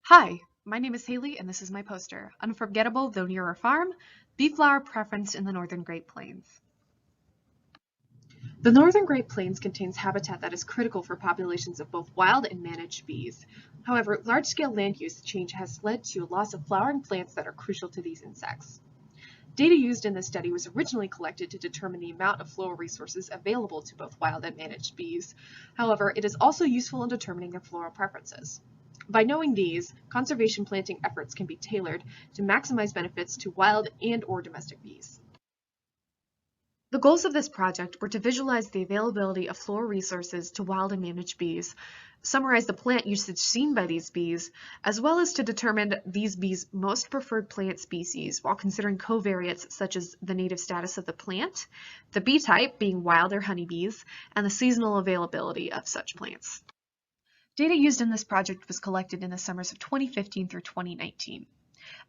Hi, my name is Hayley and this is my poster, Unforgettable Though Near a Farm, Bee Flower Preference in the Northern Great Plains. The Northern Great Plains contains habitat that is critical for populations of both wild and managed bees. However, large-scale land use change has led to a loss of flowering plants that are crucial to these insects. Data used in this study was originally collected to determine the amount of floral resources available to both wild and managed bees. However, it is also useful in determining their floral preferences. By knowing these, conservation planting efforts can be tailored to maximize benefits to wild and/or domestic bees. The goals of this project were to visualize the availability of floral resources to wild and managed bees, summarize the plant usage seen by these bees, as well as to determine these bees' most preferred plant species while considering covariates such as the native status of the plant, the bee type being wild or honeybees, and the seasonal availability of such plants. Data used in this project was collected in the summers of 2015 through 2019.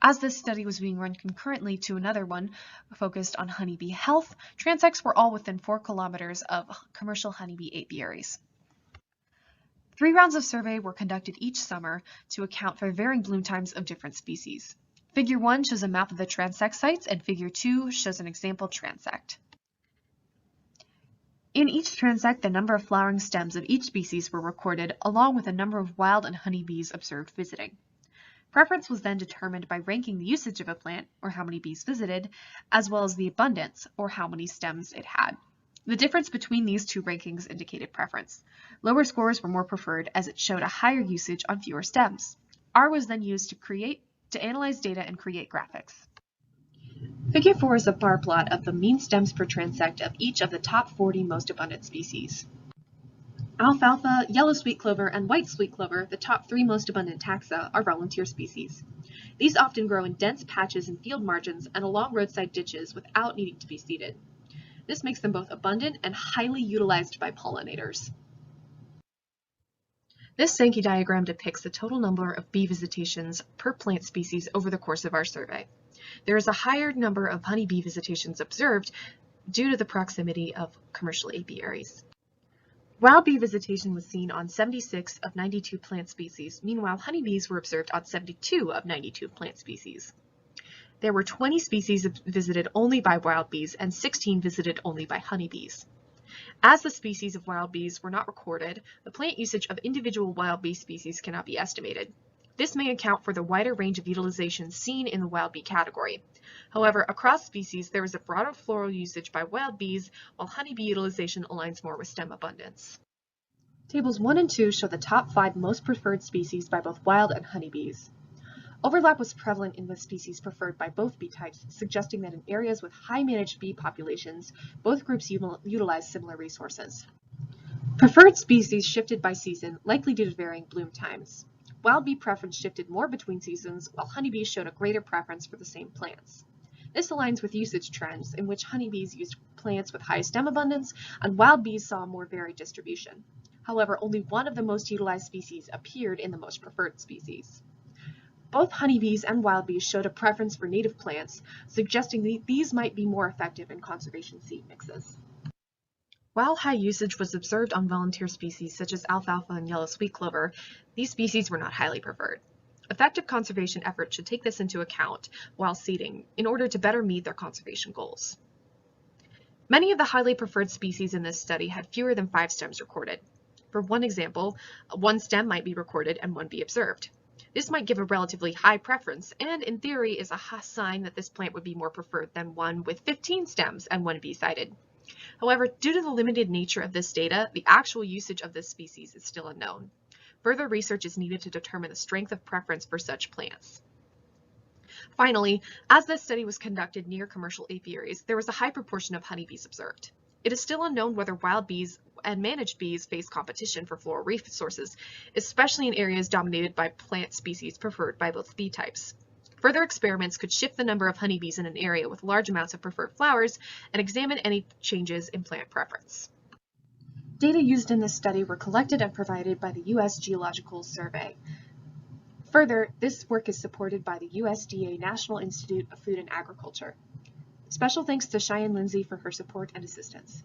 As this study was being run concurrently to another one focused on honeybee health, transects were all within 4 kilometers of commercial honeybee apiaries. 3 rounds of survey were conducted each summer to account for varying bloom times of different species. Figure 1 shows a map of the transect sites, and Figure 2 shows an example transect. In each transect, the number of flowering stems of each species were recorded, along with the number of wild and honeybees observed visiting. Preference was then determined by ranking the usage of a plant, or how many bees visited, as well as the abundance, or how many stems it had. The difference between these two rankings indicated preference. Lower scores were more preferred as it showed a higher usage on fewer stems. R was then used to analyze data and create graphics. Figure 4 is a bar plot of the mean stems per transect of each of the top 40 most abundant species. Alfalfa, yellow sweet clover, and white sweet clover, the top 3 most abundant taxa, are volunteer species. These often grow in dense patches in field margins and along roadside ditches without needing to be seeded. This makes them both abundant and highly utilized by pollinators. This Sankey diagram depicts the total number of bee visitations per plant species over the course of our survey. There is a higher number of honeybee visitations observed due to the proximity of commercial apiaries. Wild bee visitation was seen on 76 of 92 plant species. Meanwhile, honeybees were observed on 72 of 92 plant species. There were 20 species visited only by wild bees and 16 visited only by honeybees. As the species of wild bees were not recorded, the plant usage of individual wild bee species cannot be estimated. This may account for the wider range of utilization seen in the wild bee category. However, across species, there is a broader floral usage by wild bees, while honeybee utilization aligns more with stem abundance. Tables 1 and 2 show the top 5 most preferred species by both wild and honeybees. Overlap was prevalent in the species preferred by both bee types, suggesting that in areas with high managed bee populations, both groups utilize similar resources. Preferred species shifted by season, likely due to varying bloom times. Wild bee preference shifted more between seasons, while honeybees showed a greater preference for the same plants. This aligns with usage trends, in which honeybees used plants with high stem abundance, and wild bees saw a more varied distribution. However, only one of the most utilized species appeared in the most preferred species. Both honeybees and wild bees showed a preference for native plants, suggesting that these might be more effective in conservation seed mixes. While high usage was observed on volunteer species such as alfalfa and yellow sweet clover, these species were not highly preferred. Effective conservation efforts should take this into account while seeding in order to better meet their conservation goals. Many of the highly preferred species in this study had fewer than 5 stems recorded. For one example, 1 stem might be recorded and 1 bee observed. This might give a relatively high preference, and in theory is a sign that this plant would be more preferred than one with 15 stems and 1 bee sighted. However, due to the limited nature of this data, the actual usage of this species is still unknown. Further research is needed to determine the strength of preference for such plants. Finally, as this study was conducted near commercial apiaries, there was a high proportion of honeybees observed. It is still unknown whether wild bees and managed bees face competition for floral resources, especially in areas dominated by plant species preferred by both bee types. Further experiments could shift the number of honeybees in an area with large amounts of preferred flowers and examine any changes in plant preference. Data used in this study were collected and provided by the U.S. Geological Survey. Further, this work is supported by the USDA National Institute of Food and Agriculture. Special thanks to Cheyenne Lindsay for her support and assistance.